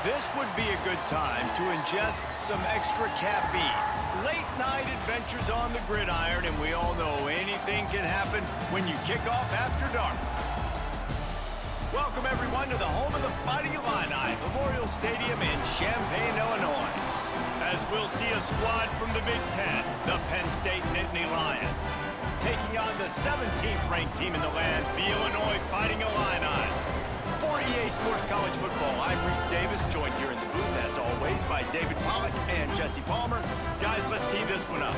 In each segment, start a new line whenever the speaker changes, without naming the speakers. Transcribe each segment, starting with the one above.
This would be a good time to ingest some extra caffeine. Late night adventures on the gridiron, and we all know anything can happen when you kick off after dark. Welcome everyone to the home of the Fighting Illini, Memorial Stadium in Champaign, Illinois. As we'll see a squad from the Big Ten, the Penn State Nittany Lions, taking on the 17th ranked team in the land, the Illinois Fighting Illini. For EA Sports College Football, I'm Reese Davis, joined here in the booth, as always, by David Pollack and Jesse Palmer. Guys, let's tee this one up.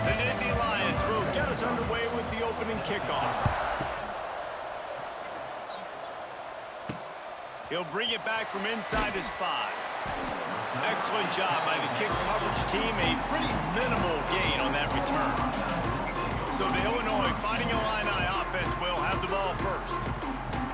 The Nittany Lions will get us underway with the opening kickoff. He'll bring it back from inside his 5. Excellent job by the kick coverage team. A pretty minimal gain on that return. So the Illinois Fighting Illini offense will have the ball first.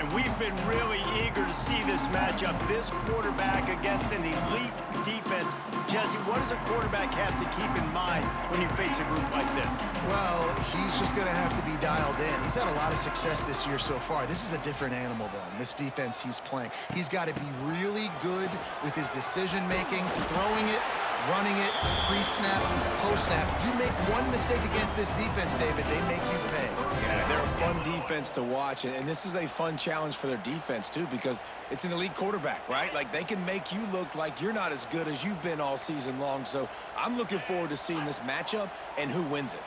And we've been really eager to see this matchup. This quarterback against an elite defense. Jesse, what does a quarterback have to keep in mind when you face a group like this?
Well, he's just going to have to be dialed in. He's had a lot of success this year so far. This is a different animal, though, in this defense he's playing. He's got to be really good with his decision-making, throwing it, running it, pre-snap, post-snap. If you make one mistake against this defense, David, they make you pay.
Yeah, they're a fun defense to watch, and this is a fun challenge for their defense, too, because it's an elite quarterback, right? Like, they can make you look like you're not as good as you've been all season long, so I'm looking forward to seeing this matchup and who wins it.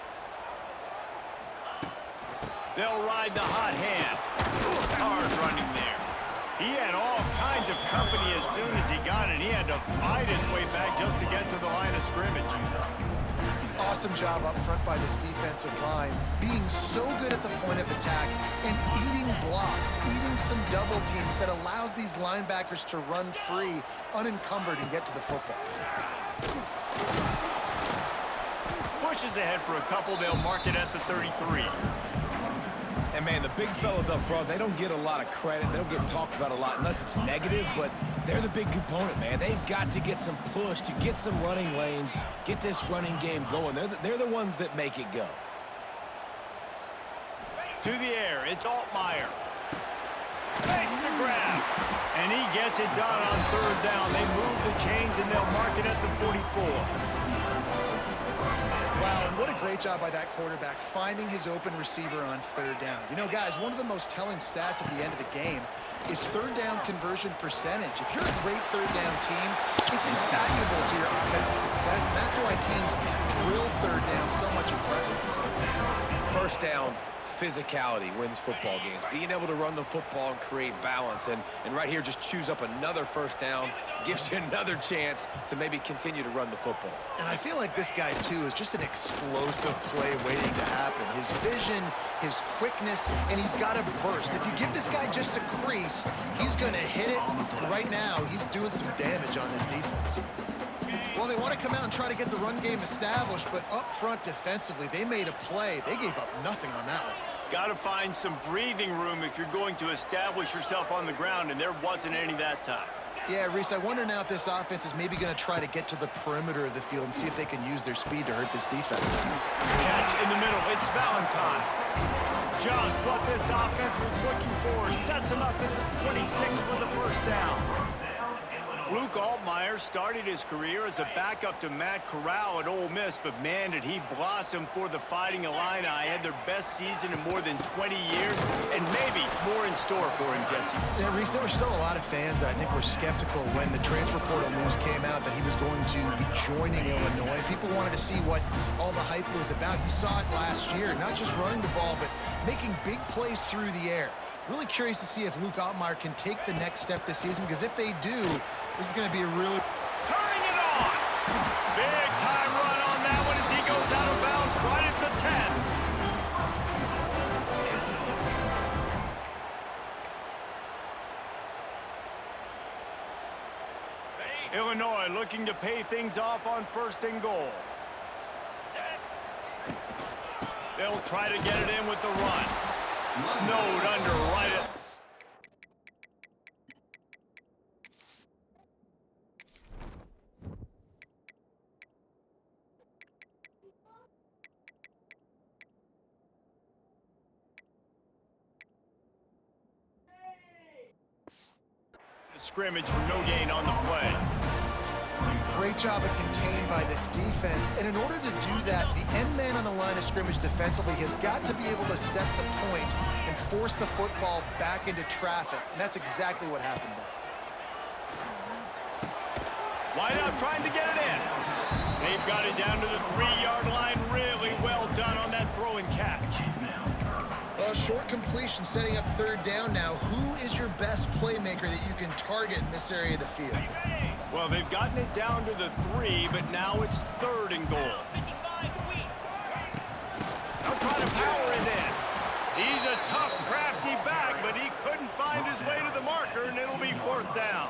They'll ride the hot hand. Hard running there. He had all kinds of company as soon as he got it. He had to fight his way back just to get to the line of scrimmage.
Awesome job up front by this defensive line, being so good at the point of attack and eating blocks, eating some double teams that allows these linebackers to run free, unencumbered, and get to the football.
Pushes ahead for a couple. They'll mark it at the 33.
And, man, the big fellas up front, they don't get a lot of credit. They don't get talked about a lot unless it's negative, but they're the big component, man. They've got to get some push, to get some running lanes, get this running game going. They're the ones that make it go.
To the air, it's Altmaier. Makes the grab. And he gets it done on third down. They move the chains, and they'll mark it at the 44.
Wow, and what a great job by that quarterback, finding his open receiver on third down. You know, guys, one of the most telling stats at the end of the game is third down conversion percentage. If you're a great third down team, it's invaluable to your offensive success, and that's why teams drill third down so much in practice.
First down, physicality wins football games. Being able to run the football and create balance, and right here just choose up another first down, gives you another chance to maybe continue to run the football.
And I feel like this guy, too, is just an explosive play waiting to happen. His vision, his quickness, and he's got a burst. If you give this guy just a crease, he's going to hit it. Right now, he's doing some damage on this defense. Well, they want to come out and try to get the run game established, but up front defensively, they made a play. They gave up nothing on that one.
Got to find some breathing room if you're going to establish yourself on the ground, and there wasn't any that time.
Yeah, Reese, I wonder now if this offense is maybe going to try to get to the perimeter of the field and see if they can use their speed to hurt this defense.
Catch in the middle. It's Valentine. Just what this offense was looking for. Sets him up at the 26 with the first down. Luke Altmaier started his career as a backup to Matt Corral at Ole Miss, but man, did he blossom for the Fighting Illini. Had their best season in more than 20 years, and maybe more in store for him, Jesse.
Yeah, Reese, there were still a lot of fans that I think were skeptical when the transfer portal news came out that he was going to be joining Illinois. People wanted to see what all the hype was about. You saw it last year, not just running the ball, but making big plays through the air. Really curious to see if Luke Altmaier can take the next step this season, because if they do, this is going to be a really...
Turning it on! Big time run on that one as he goes out of bounds right at the 10. Illinois looking to pay things off on 1st and goal. They'll try to get it in with the run. Snowed under right at... scrimmage for no gain on the play.
Great job of contained by this defense. And in order to do that, the end man on the line of scrimmage defensively has got to be able to set the point and force the football back into traffic. And that's exactly what happened there.
Wide out trying to get it in. They've got it down to the 3-yard line. Really well done on that throw and catch.
Well, short completion setting up third down now. Who is your best playmaker that you can target in this area of the field?
Well, they've gotten it down to the 3, but now it's 3rd and goal. Now trying to power it in. He's a tough, crafty back, but he couldn't find his way to the marker, and it'll be 4th down.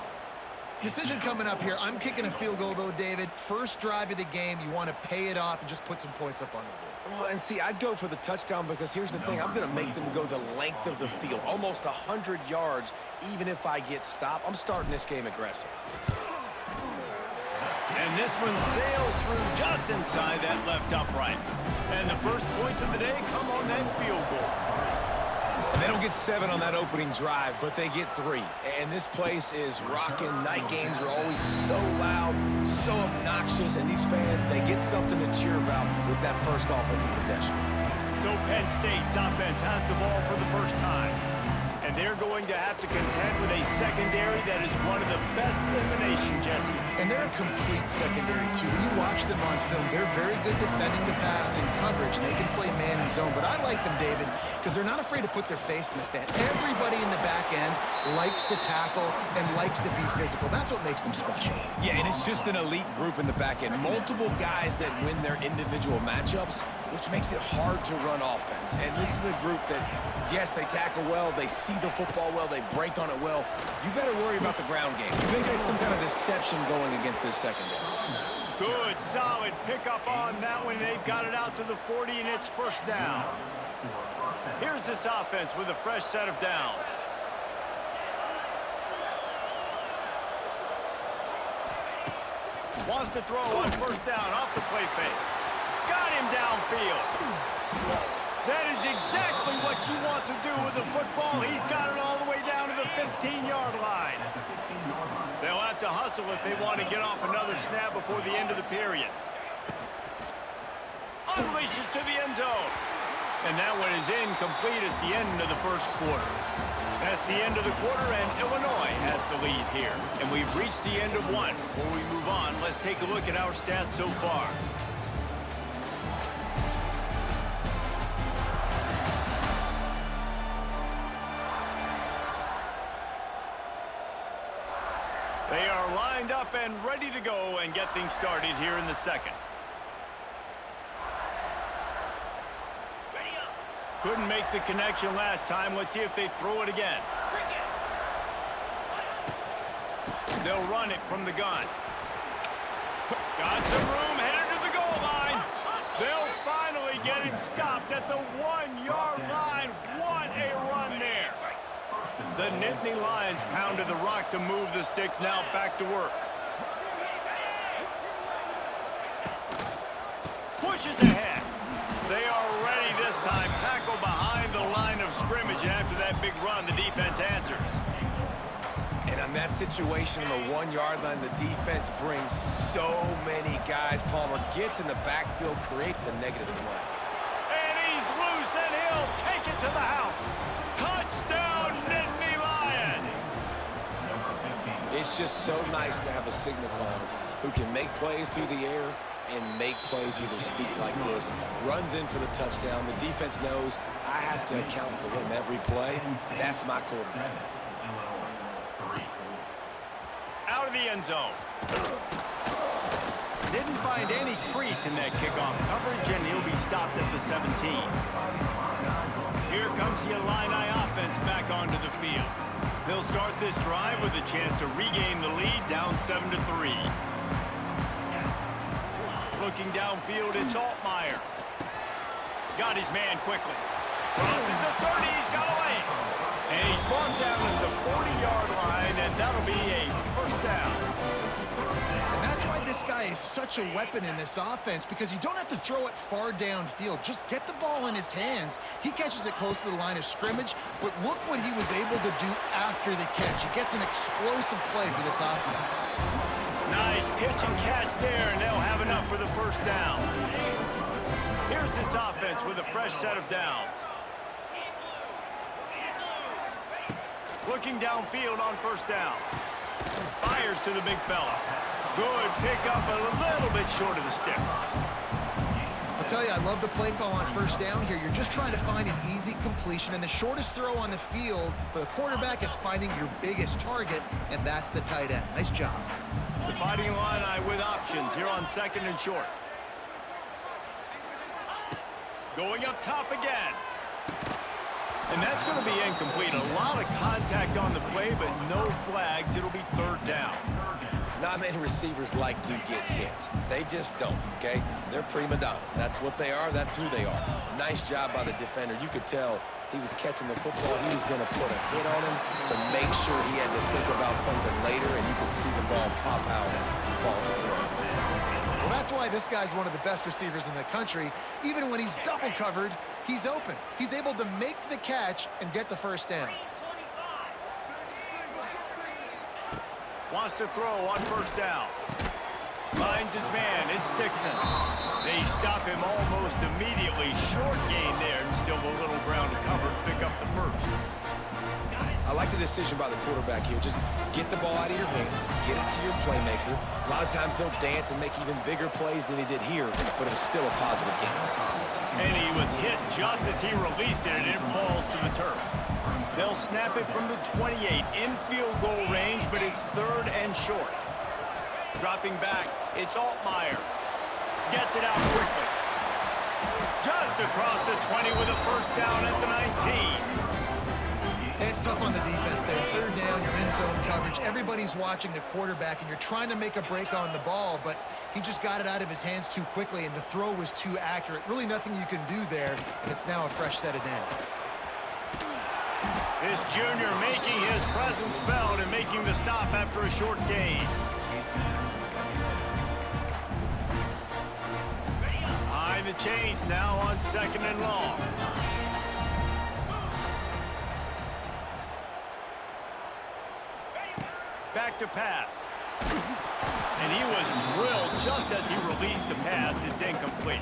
Decision coming up here. I'm kicking a field goal, though, David. First drive of the game, you want to pay it off and just put some points up on the board.
Well, and see, I'd go for the touchdown because here's the thing. I'm going to make them go the length of the field, almost 100 yards, even if I get stopped. I'm starting this game aggressive.
And this one sails through just inside that left upright. And the first points of the day come on that field goal.
And they don't get 7 on that opening drive, but they get 3. And this place is rocking. Night games are always so loud, so obnoxious, and these fans, they get something to cheer about with that first offensive possession.
So Penn State's offense has the ball for the first time. And they're going to have to contend with a secondary that is one of the best in the nation, Jesse.
And they're a complete secondary, too. When you watch them on film, they're very good defending the pass and coverage, and they can play man and zone. But I like them, David, because they're not afraid to put their face in the fan. Everybody in the back end likes to tackle and likes to be physical. That's what makes them special.
Yeah, and it's just an elite group in the back end. Multiple guys that win their individual matchups, which makes it hard to run offense. And this is a group that, yes, they tackle well, they see the football well, they break on it well. You better worry about the ground game. You think there's some kind of deception going against this secondary.
Good, solid pickup on that one. They've got it out to the 40, and it's 1st down. Here's this offense with a fresh set of downs. Wants to throw on 1st down off the play fake. Got him downfield. That is exactly what you want to do with the football. He's got it all the way down to the 15-yard line. They'll have to hustle if they want to get off another snap before the end of the period. Unleashes to the end zone. And that one is incomplete. It's the end of the first quarter. That's the end of the quarter, and Illinois has the lead here. And we've reached the end of one. Before we move on, let's take a look at our stats so far. They are lined up and ready to go and get things started here in the second. Couldn't make the connection last time. Let's see if they throw it again. They'll run it from the gun. Got some room, headed to the goal line. They'll finally get him stopped at the 1-yard line. What a run there. The Nittany Lions pounded the rock to move the sticks. Now back to work. Pushes ahead. They are ready this time. Tackle behind the line of scrimmage, and after that big run, the defense answers.
And on that situation on the 1-yard line, the defense brings so many guys. Palmer gets in the backfield, creates the negative play.
And he's loose, and he'll take it to the house. Touchdown, Nittany Lions!
It's just so nice to have a signal caller who can make plays through the air and make plays with his feet like this. Runs in for the touchdown. The defense knows I have to account for him every play. That's my quarterback.
Out of the end zone. Didn't find any crease in that kickoff coverage, and he'll be stopped at the 17. Here comes the Illini offense back onto the field. They'll start this drive with a chance to regain the lead, down 7-3. Looking downfield, it's Altmaier. Got his man quickly. Crosses the 30, he's got away. And he's brought down at the 40-yard line, and that'll be a 1st down.
And that's why this guy is such a weapon in this offense because you don't have to throw it far downfield. Just get the ball in his hands. He catches it close to the line of scrimmage, but look what he was able to do after the catch. He gets an explosive play for this offense.
Nice pitch and catch there, and they'll have enough for the first down. Here's this offense with a fresh set of downs. Looking downfield on first down. Fires to the big fella. Good pickup, a little bit short of the sticks.
I'll tell you, I love the play call on first down here. You're just trying to find an easy completion, and the shortest throw on the field for the quarterback is finding your biggest target, and that's the tight end. Nice job.
The Fighting Illini with options here on second and short. Going up top again. And that's going to be incomplete. A lot of contact on the play, but no flags. It'll be third down.
Not many receivers like to get hit. They just don't, okay? They're prima donnas. That's what they are. That's who they are. Nice job by the defender. You could tell he was catching the football. He was going to put a hit on him to make sure he had to think about something later, and you could see the ball pop out and fall to the ground.
Well, that's why this guy's one of the best receivers in the country. Even when he's double covered, he's open. He's able to make the catch and get the first down.
Wants to throw on first down. Finds his man. It's Dixon. They stop him almost immediately. Short gain there, and still a little ground to cover to pick up the first.
I like the decision by the quarterback here. Just get the ball out of your hands, get it to your playmaker. A lot of times he'll dance and make even bigger plays than he did here, but it was still a positive game.
And he was hit just as he released it, and it falls to the turf. They'll snap it from the 28 in field goal range, but it's third and short. Dropping back, it's Altmaier. Gets it out quickly. Just across the 20 with a first down at the 19.
It's tough on the defense there. Third down, you're in zone coverage. Everybody's watching the quarterback, and you're trying to make a break on the ball, but he just got it out of his hands too quickly, and the throw was too accurate. Really nothing you can do there, and it's now a fresh set of downs.
This junior making his presence felt and making the stop after a short gain. Behind the chains now on second and long. Back to pass. And he was drilled just as he released the pass. It's incomplete.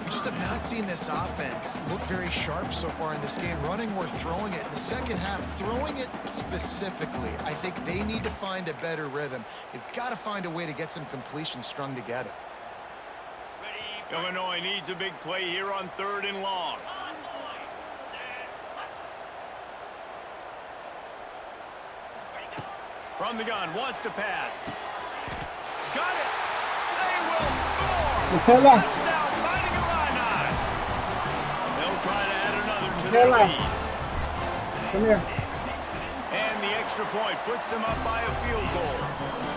We just have not seen this offense look very sharp so far in this game, running or throwing it. In the second half, throwing it specifically, I think they need to find a better rhythm. They've got to find a way to get some completions strung together.
Illinois needs a big play here on third and long. From the gun, wants to pass. Got it! They will score! Touchdown, Fighting Illini! They'll try to add another to their lead.
Come here.
And the extra point puts them up by a field goal.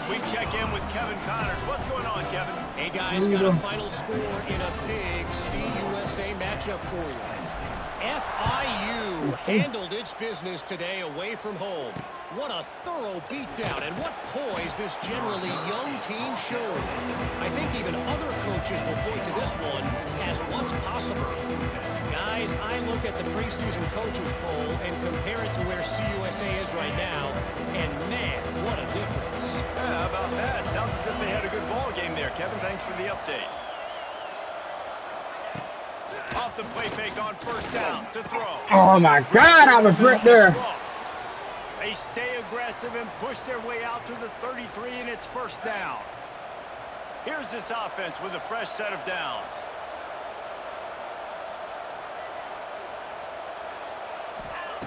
We check in with Kevin Connors. What's going on, Kevin?
Hey, guys, got a final score in a big CUSA matchup for you. FIU handled its business today away from home. What a thorough beatdown, and what poise this generally young team showed. I think even other coaches will point to this one as what's possible. Guys, I look at the preseason coaches poll and compare it to where CUSA is right now, and man, what a difference.
Yeah, how about that? Sounds as if they had a good ball game there. Kevin, thanks for the update. Off the play fake on first down to throw.
Oh my God, I was right there.
They stay aggressive and push their way out to the 33, and it's first down. Here's this offense with a fresh set of downs.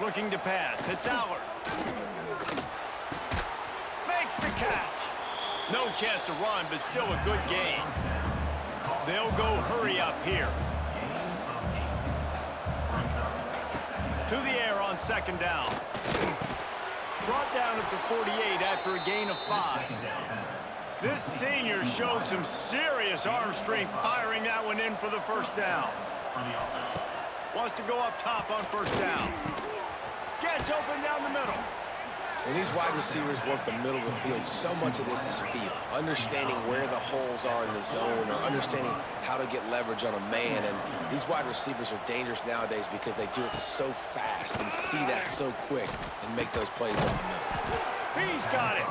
Looking to pass. It's Allard. Makes the catch. No chance to run, but still a good gain. They'll go hurry up here. To the air on second down. Brought down at the 48 after a gain of 5. This senior showed some serious arm strength firing that one in for the first down. Wants to go up top on first down. Gets open down the middle.
When these wide receivers work the middle of the field, so much of this is feel. Understanding where the holes are in the zone or understanding how to get leverage on a man. And these wide receivers are dangerous nowadays because they do it so fast and see that so quick and make those plays over the middle.
He's got it.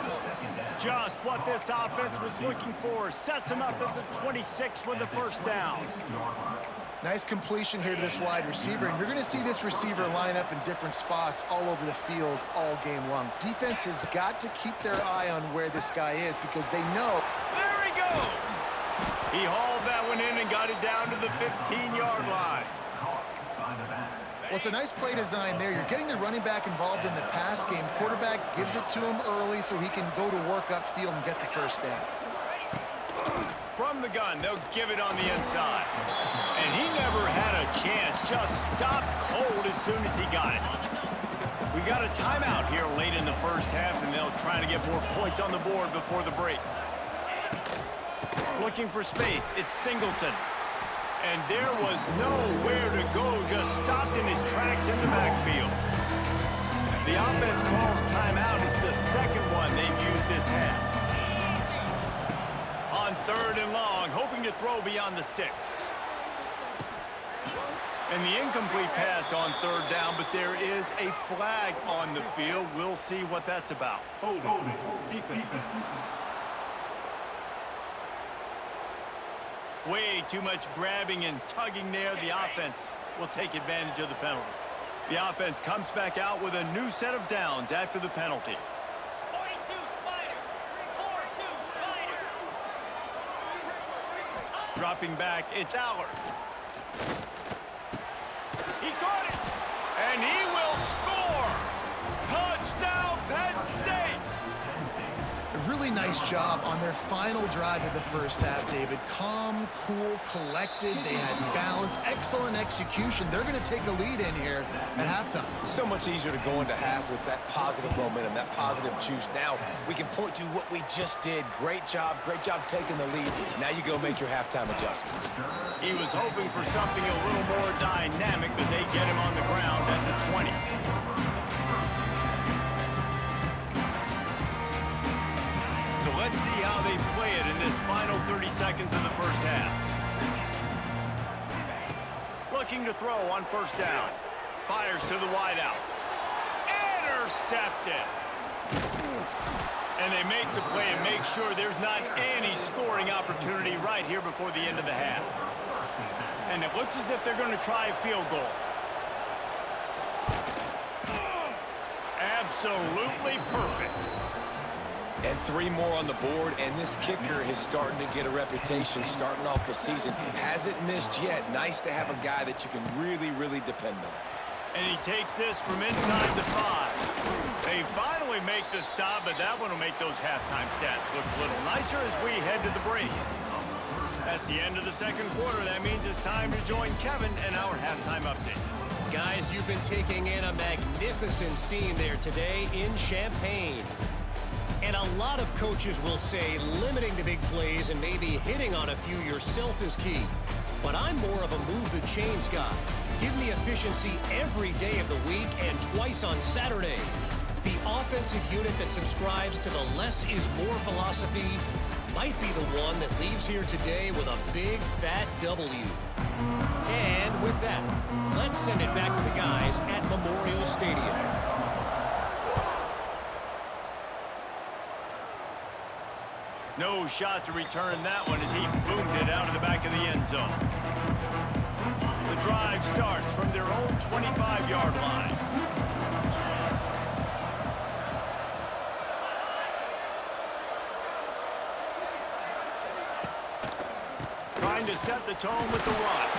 Just what this offense was looking for. Sets him up at the 26 with the first down.
Nice completion here to this wide receiver, and you're going to see this receiver line up in different spots all over the field all game long. Defense has got to keep their eye on where this guy is because they know.
There he goes. He hauled that one in and got it down to the 15-yard line.
Well, it's a nice play design there. You're getting the running back involved in the pass game. Quarterback gives it to him early so he can go to work upfield and get the first down.
From the gun, they'll give it on the inside. And he never had a chance. Just stopped cold as soon as he got it. We got a timeout here late in the first half, and they'll try to get more points on the board before the break. Looking for space. It's Singleton. And there was nowhere to go. Just stopped in his tracks in the backfield. The offense calls timeout. It's the second one they've used this half. On 3rd and long, hoping to throw beyond the sticks. And the incomplete pass on 3rd down, but there is a flag on the field. We'll see what that's about. Way too much grabbing and tugging there. The offense will take advantage of the penalty. The offense comes back out with a new set of downs after the penalty.
42 Spider. 4-2 Spider.
Dropping back, it's Allard. He caught it, and he will score. Touchdown, Penn State.
A really nice job on their final drive of the first half, David. Calm, cool, collected. They had balance, excellent execution. They're going to take a lead in here at halftime.
It's so much easier to go into half with that positive momentum, that positive juice. Now we can point to what we just did. Great job taking the lead. Now you go make your halftime adjustments.
He was hoping for something a little more dynamic, but they get him on the ground at the 20. So let's see how they play it in this final 30 seconds of the first half. Looking to throw on 1st down. Fires to the wideout. Intercepted. And they make the play and make sure there's not any scoring opportunity right here before the end of the half. And it looks as if they're going to try a field goal. Absolutely perfect.
And 3 more on the board, and this kicker is starting to get a reputation starting off the season. Hasn't missed yet. Nice to have a guy that you can really, really depend on.
And he takes this from inside the 5. They finally make the stop, but that one will make those halftime stats look a little nicer as we head to the break. That's the end of the second quarter. That means it's time to join Kevin and our halftime update.
Guys, you've been taking in a magnificent scene there today in Champaign. And a lot of coaches will say limiting the big plays and maybe hitting on a few yourself is key. But I'm more of a move the chains guy. Give me efficiency every day of the week and twice on Saturday. The offensive unit that subscribes to the less is more philosophy might be the one that leaves here today with a big fat W. And with that, let's send it back to the guys at Memorial Stadium.
No shot to return that one as he boomed it out of the back of the end zone. The drive starts from their own 25-yard line. Trying to set the tone with the run.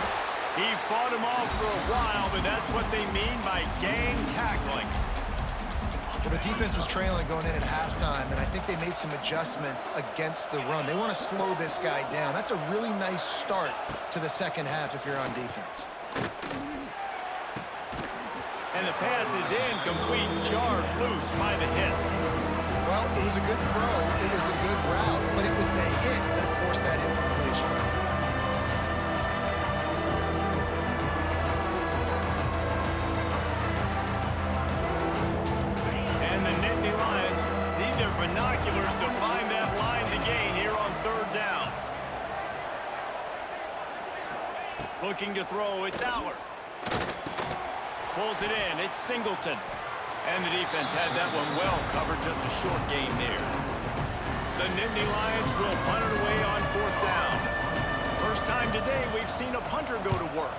He fought him off for a while, but that's what they mean by gang tackling.
Well, the defense was trailing going in at halftime, and I think they made some adjustments against the run. They want to slow this guy down. That's a really nice start to the second half if you're on defense.
And the pass is incomplete, jarred loose by the hit.
Well, it was a good throw. It was a good route, but it was the hit that forced that incompletion.
And the Nittany Lions binoculars to find that line to gain here on third down. Looking to throw, it's Allard. Pulls it in, it's Singleton. And the defense had that one well covered, just a short gain there. The Nittany Lions will punt it away on fourth down. First time today we've seen a punter go to work.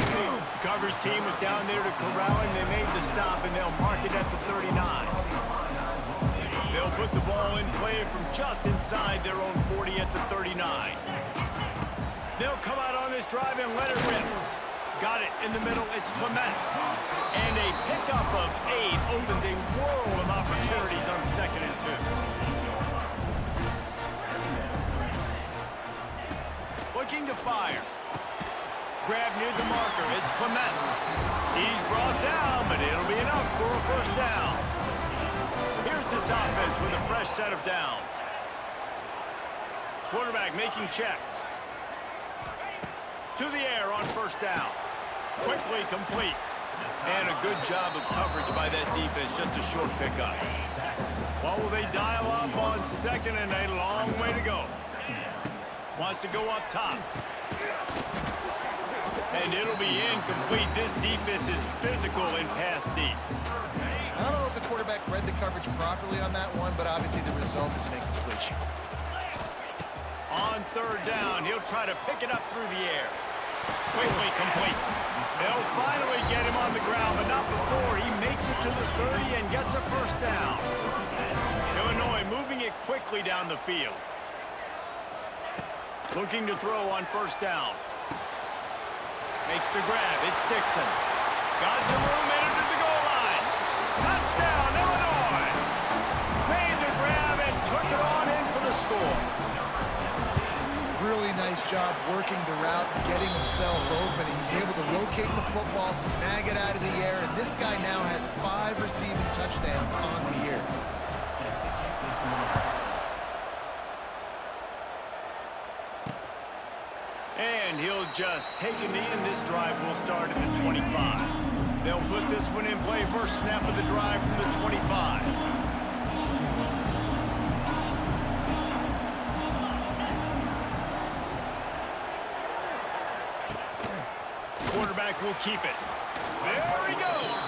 The coverage team was down there to corral him. They made the stop, and they'll mark it at the 39. They'll put the ball in play from just inside their own 40 at the 39. They'll come out on this drive and let it rip. Got it in the middle. It's Clement. And a pickup of 8 opens a world of opportunities on 2nd and 2. Looking to fire. Grab near the marker. It's Clement. He's brought down, but it'll be enough for a first down. Here's this offense with a fresh set of downs. Quarterback making checks. To the air on first down. Quickly complete. And a good job of coverage by that defense. Just a short pickup. What will they dial up on 2nd and a long way to go? Wants to go up top. And it'll be incomplete. This defense is physical and pass deep.
I don't know if the quarterback read the coverage properly on that one, but obviously the result is an incompletion.
On third down, he'll try to pick it up through the air. Quickly complete. They'll finally get him on the ground, but not before he makes it to the 30 and gets a first down. Illinois moving it quickly down the field. Looking to throw on first down. Makes the grab. It's Dixon. Got some room, entered to the goal line. Touchdown, Illinois! Made the grab and took it on in for the score.
Really nice job working the route and getting himself open. He was able to locate the football, snag it out of the air, and this guy now has 5 receiving touchdowns on the year.
And he'll just take a knee, and this drive will start at the 25. They'll put this one in play. First snap of the drive from the 25. Quarterback will keep it. There he goes.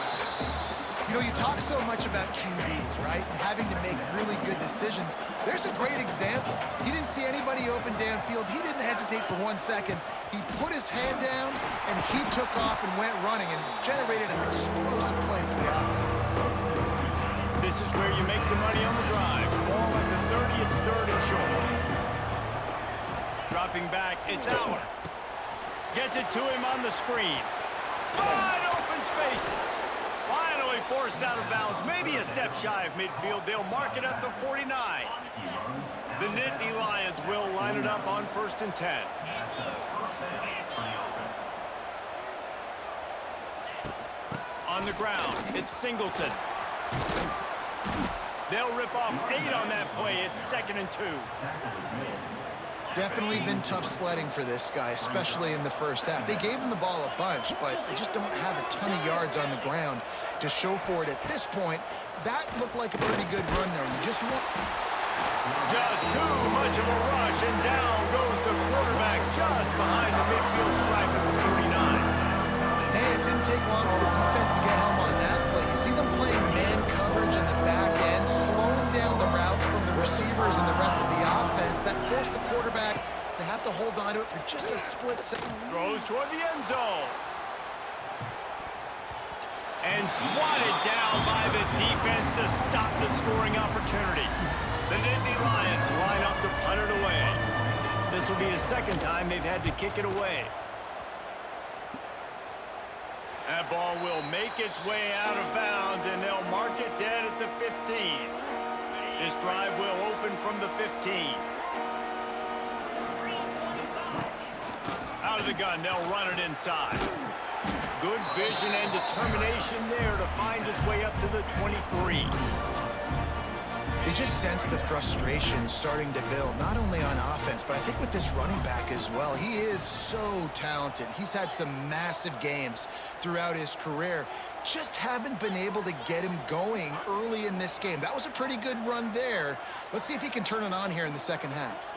You know, you talk so much about QBs, right? And having to make really good decisions. There's a great example. He didn't see anybody open downfield. He didn't hesitate for 1 second. He put his head down, and he took off and went running and generated an explosive play for the offense.
This is where you make the money on the drive. Ball at the 30, it's third and short. Dropping back, it's Allard. Gets it to him on the screen. Wide open spaces. Finally forced out of bounds, maybe a step shy of midfield. They'll mark it at the 49. The Nittany Lions will line it up on 1st and 10. On the ground, it's Singleton. They'll rip off 8 on that play. It's 2nd and 2.
Definitely been tough sledding for this guy, especially in the first half. They gave him the ball a bunch, but they just don't have a ton of yards on the ground to show for it at this point. That looked like a pretty good run there. You just want...
Just too much of a rush, and down goes the quarterback just behind the midfield stripe at the 39.
Man, it didn't take long for the defense to get home on that play. You see them playing man coverage in the back end, slowing down the routes from the receivers and the rest of the offense. That forced the quarterback to have to hold on to it for just a split second.
Throws toward the end zone. And swatted down by the defense to stop the scoring opportunity. The Nittany Lions line up to punt it away. This will be the second time they've had to kick it away. That ball will make its way out of bounds, and they'll mark it dead at the 15. This drive will open from the 15. Out of the gun, they'll run it inside. Good vision and determination there to find his way up to the 23.
They just sense the frustration starting to build, not only on offense, but I think with this running back as well. He is so talented. He's had some massive games throughout his career. Just haven't been able to get him going early in this game. That was a pretty good run there. Let's see if he can turn it on here in the second half.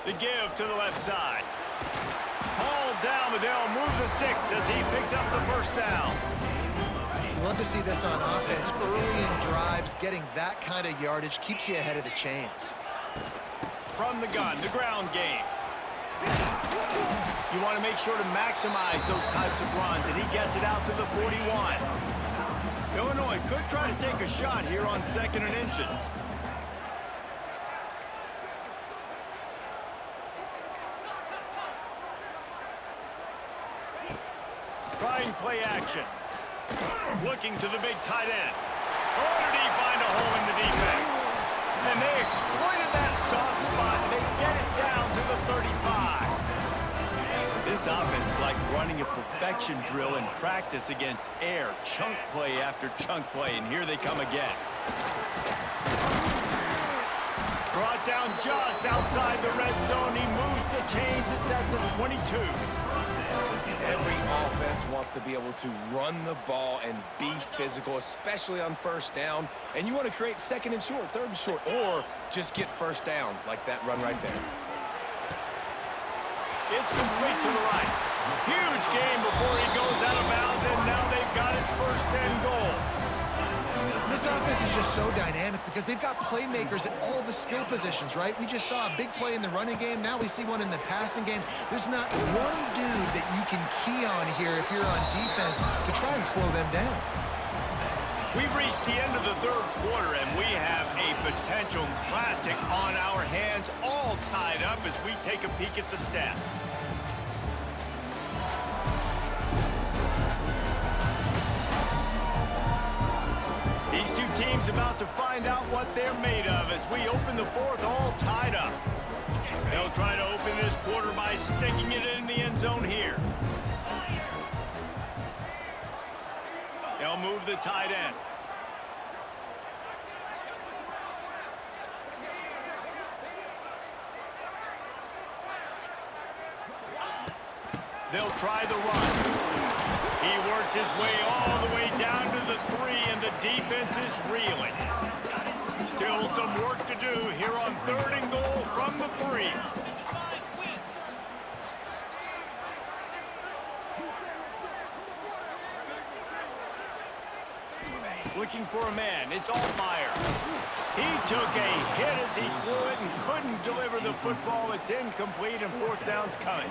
The give to the left side. Ball down, but they'll move the sticks as he picks up the first down.
You love to see this on offense. Early in drives, getting that kind of yardage keeps you ahead of the chains.
From the gun, the ground game. You want to make sure to maximize those types of runs, and he gets it out to the 41. Illinois could try to take a shot here on 2nd and inches. Trying play action. Looking to the big tight end. Oh, did he find a hole in the defense? And they exploited that soft spot, and they get it down to the 35. This offense is like running a perfection drill in practice against air. Chunk play after chunk play, and here they come again. Brought down just outside the red zone. He moves the chains. It's at the 22.
Every offense wants to be able to run the ball and be physical, especially on first down. And you want to create 2nd and short, 3rd and short, or just get first downs like that run right there.
It's complete to the right. Huge game before he goes out of bounds, and now they've got it 1st and goal.
This offense is just so dynamic because they've got playmakers at all the skill positions, right? We just saw a big play in the running game. Now we see one in the passing game. There's not one dude that you can key on here if you're on defense to try and slow them down.
We've reached the end of the 3rd quarter, and we have a potential classic on our hands, all tied up as we take a peek at the stats. These two teams about to find out what they're made of as we open the 4th, all tied up. They'll try to open this quarter by sticking it in the end zone here. They'll move the tight end. They'll try the run. He works his way all the way down to the 3, and the defense is reeling. Still some work to do here on 3rd and goal from the 3. Looking for a man. It's Altmaier. He took a hit as he threw it and couldn't deliver the football. It's incomplete, and 4th down's coming.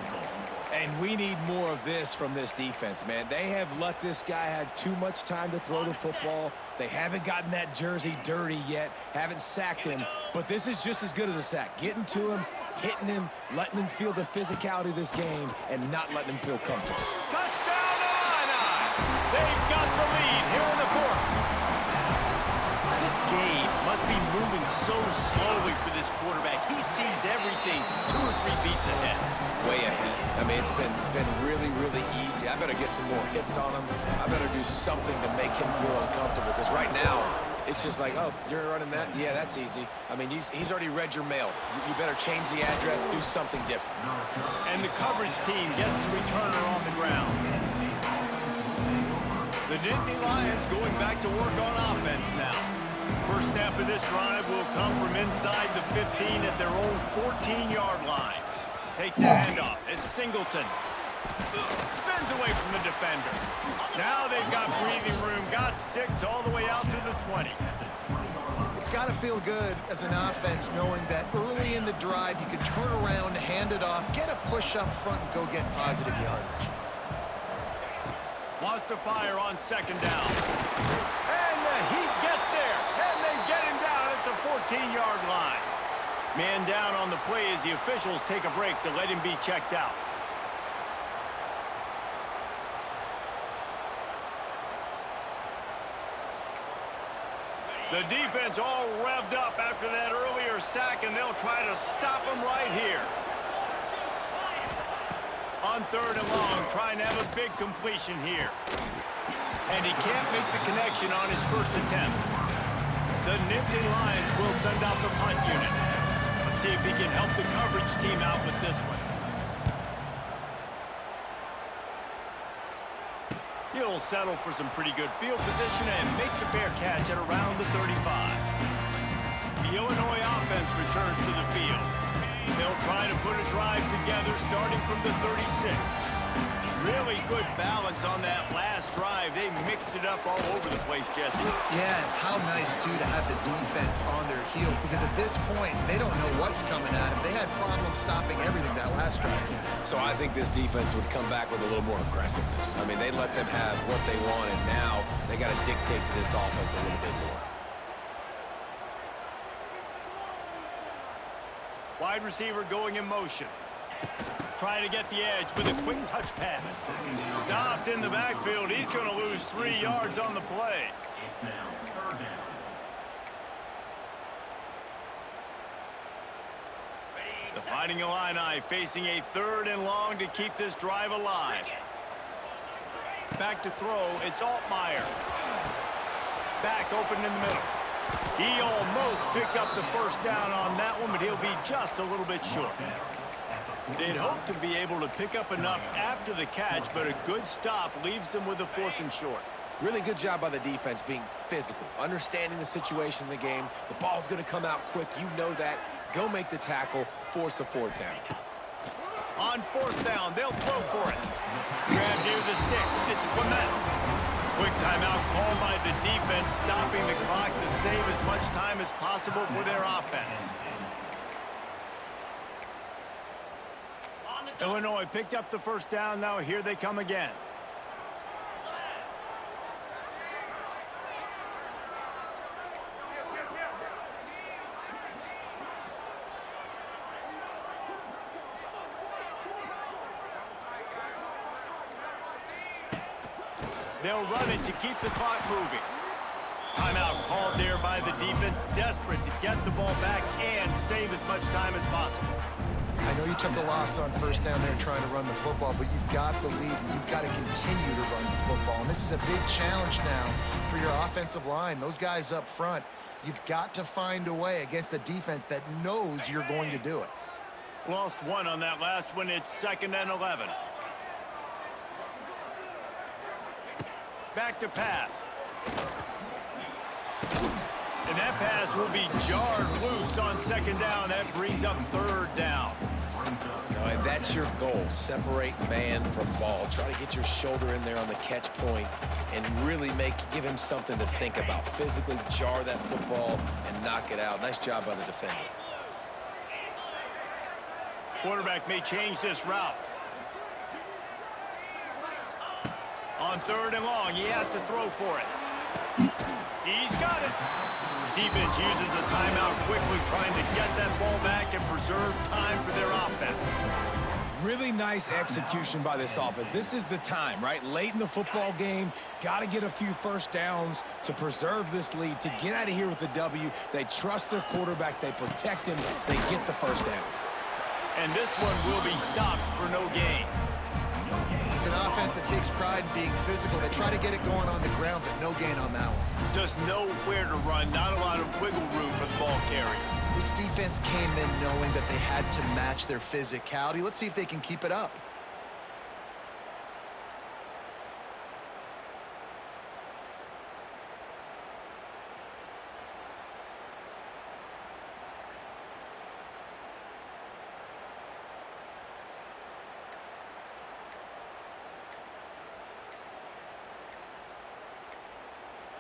And we need more of this from this defense, man. They have let this guy have too much time to throw the football. They haven't gotten that jersey dirty yet, haven't sacked him. But this is just as good as a sack. Getting to him, hitting him, letting him feel the physicality of this game, and not letting him feel comfortable.
Touchdown, Illini! They've got the lead here in the 4th. This game must be moving so slowly for this quarterback. He sees everything 2 or 3 beats ahead.
Way ahead. I mean, it's been really, really easy. I better get some more hits on him. I better do something to make him feel uncomfortable, because right now, it's just like, oh, you're running that? Yeah, that's easy. I mean, he's already read your mail. You better change the address, do something different.
And the coverage team gets the returner on the ground. The Nittany Lions going back to work on offense now. First snap of this drive will come from inside the 15 at their own 14-yard line. Takes the handoff. It's Singleton. Spins away from the defender. Now they've got breathing room. Got 6 all the way out to the 20.
It's got to feel good as an offense knowing that early in the drive you can turn around, hand it off, get a push up front, and go get positive yardage.
Wants to fire on 2nd down. And the Heat gets there. And they get him down at the 14-yard line. Man down on the play as the officials take a break to let him be checked out. The defense all revved up after that earlier sack, and they'll try to stop him right here. On 3rd and long, trying to have a big completion here. And he can't make the connection on his first attempt. The Nittany Lions will send out the punt unit. Let's see if he can help the coverage team out with this one. He'll settle for some pretty good field position and make the fair catch at around the 35. The Illinois offense returns to the field. They'll try to put a drive together starting from the 36. Really good balance on that last drive. They mixed it up all over the place, Jesse.
Yeah, and how nice, too, to have the defense on their heels, because at this point, they don't know what's coming at them. They had problems stopping everything that last drive.
So I think this defense would come back with a little more aggressiveness. I mean, they let them have what they want, and now they got to dictate to this offense a little bit more.
Wide receiver going in motion. Trying to get the edge with a quick touch pass. Stopped in the backfield. He's going to lose 3 yards on the play. The Fighting Illini facing a 3rd and long to keep this drive alive. Back to throw. It's Altmaier. Back open in the middle. He almost picked up the first down on that one, but he'll be just a little bit short. They'd hope to be able to pick up enough after the catch, but a good stop leaves them with a 4th and short.
Really good job by the defense being physical, understanding the situation in the game. The ball's going to come out quick. You know that. Go make the tackle, force the 4th down.
On 4th down, they'll throw for it. Grab near the sticks. It's Clement. Quick timeout called by the defense, stopping the clock to save as much time as possible for their offense. Illinois picked up the first down. Now here they come again. They'll run it to keep the clock moving. Timeout called there by the defense, desperate to get the ball back and save as much time as possible.
I know you took a loss on first down there trying to run the football, but you've got the lead, and you've got to continue to run the football. And this is a big challenge now for your offensive line. Those guys up front, you've got to find a way against a defense that knows you're going to do it.
Lost 1 on that last one. It's 2nd and 11. Back to pass. And that pass will be jarred loose on 2nd down. That brings up 3rd down.
And that's your goal. Separate man from ball. Try to get your shoulder in there on the catch point and really give him something to think about. Physically jar that football and knock it out. Nice job by the defender.
Quarterback may change this route. On 3rd and long, he has to throw for it. He's got it. Defense uses a timeout quickly, trying to get that ball back and preserve time for their offense.
Really nice execution by this offense. This is the time, right? Late in the football game, got to get a few first downs to preserve this lead, to get out of here with the W. They trust their quarterback. They protect him. They get the first down.
And this one will be stopped for no gain.
It's an offense that takes pride in being physical. They try to get it going on the ground, but no gain on that one.
Just know where to run. Not a lot of wiggle room for the ball carrier.
This defense came in knowing that they had to match their physicality. Let's see if they can keep it up.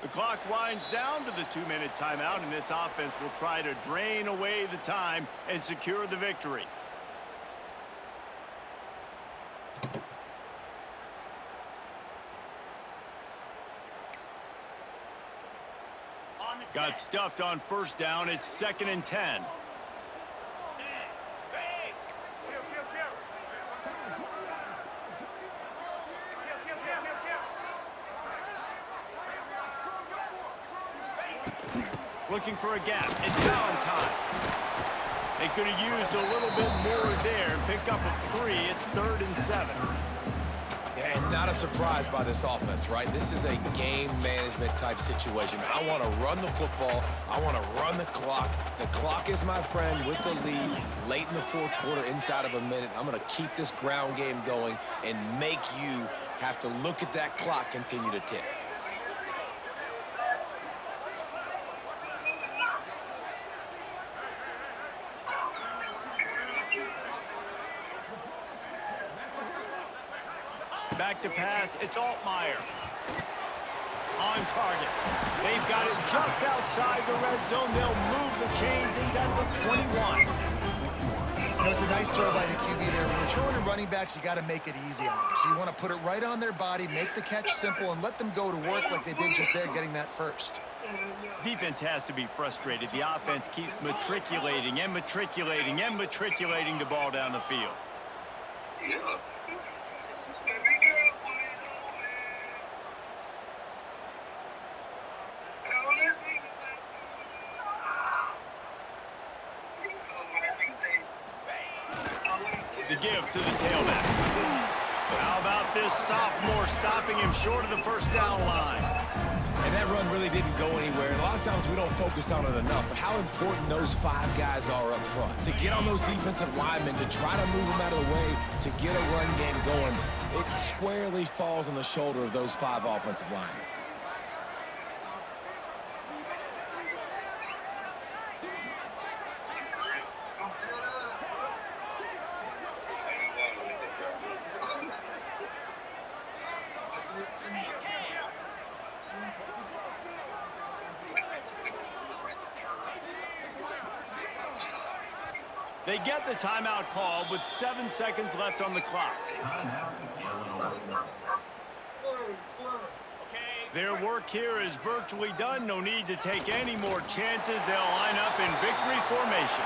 The clock winds down to the 2-minute timeout, and this offense will try to drain away the time and secure the victory. Got stuffed on first down. It's 2nd and 10. Looking for a gap. It's Valentine. They could have used a little bit more there and pick up a 3. It's 3rd and 7.
Yeah, and Not a surprise by this offense, right? This is a game management type situation. I want to run the football. I want to run the clock. The clock is my friend with the lead late in the fourth quarter, inside of a minute. I'm going to keep this ground game going and make you have to look at that clock continue to tick.
Back to pass, it's Altmaier. On target. They've got it just outside the red zone. They'll move the chains inside the 21.
You know, it's a nice throw by the QB there. When you're throwing to running backs, you got to make it easy on them. So you want to put it right on their body, make the catch simple, and let them go to work like they did just there, getting that first.
Defense has to be frustrated. The offense keeps matriculating and matriculating and matriculating the ball down the field. The give to the tailback. How about this sophomore stopping him short of the first down line?
And that run really didn't go anywhere. And a lot of times we don't focus on it enough, but how important those 5 guys are up front. To get on those defensive linemen, to try to move them out of the way, to get a run game going, it squarely falls on the shoulder of those 5 offensive linemen.
They get the timeout called with 7 seconds left on the clock. Their work here is virtually done. No need to take any more chances. They'll line up in victory formation.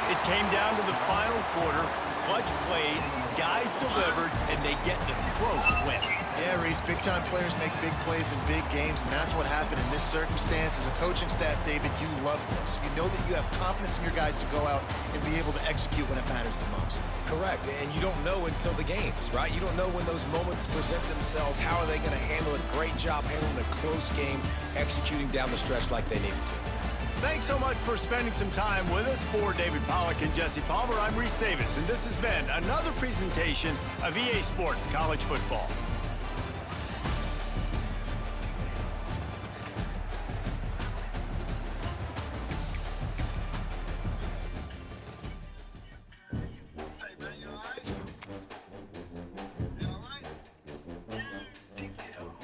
It came down to the final quarter. Clutch plays, guys delivered, and they get the close win.
Yeah, Reese, big-time players make big plays in big games, and that's what happened in this circumstance. As a coaching staff, David, you love this. You know that you have confidence in your guys to go out and be able to execute when it matters the most.
Correct, and you don't know until the games, right? You don't know when those moments present themselves. How are they going to handle it? Great job handling a close game, executing down the stretch like they needed to.
Thanks so much for spending some time with us. For David Pollack and Jesse Palmer, I'm Reese Davis, and this has been another presentation of EA Sports College Football.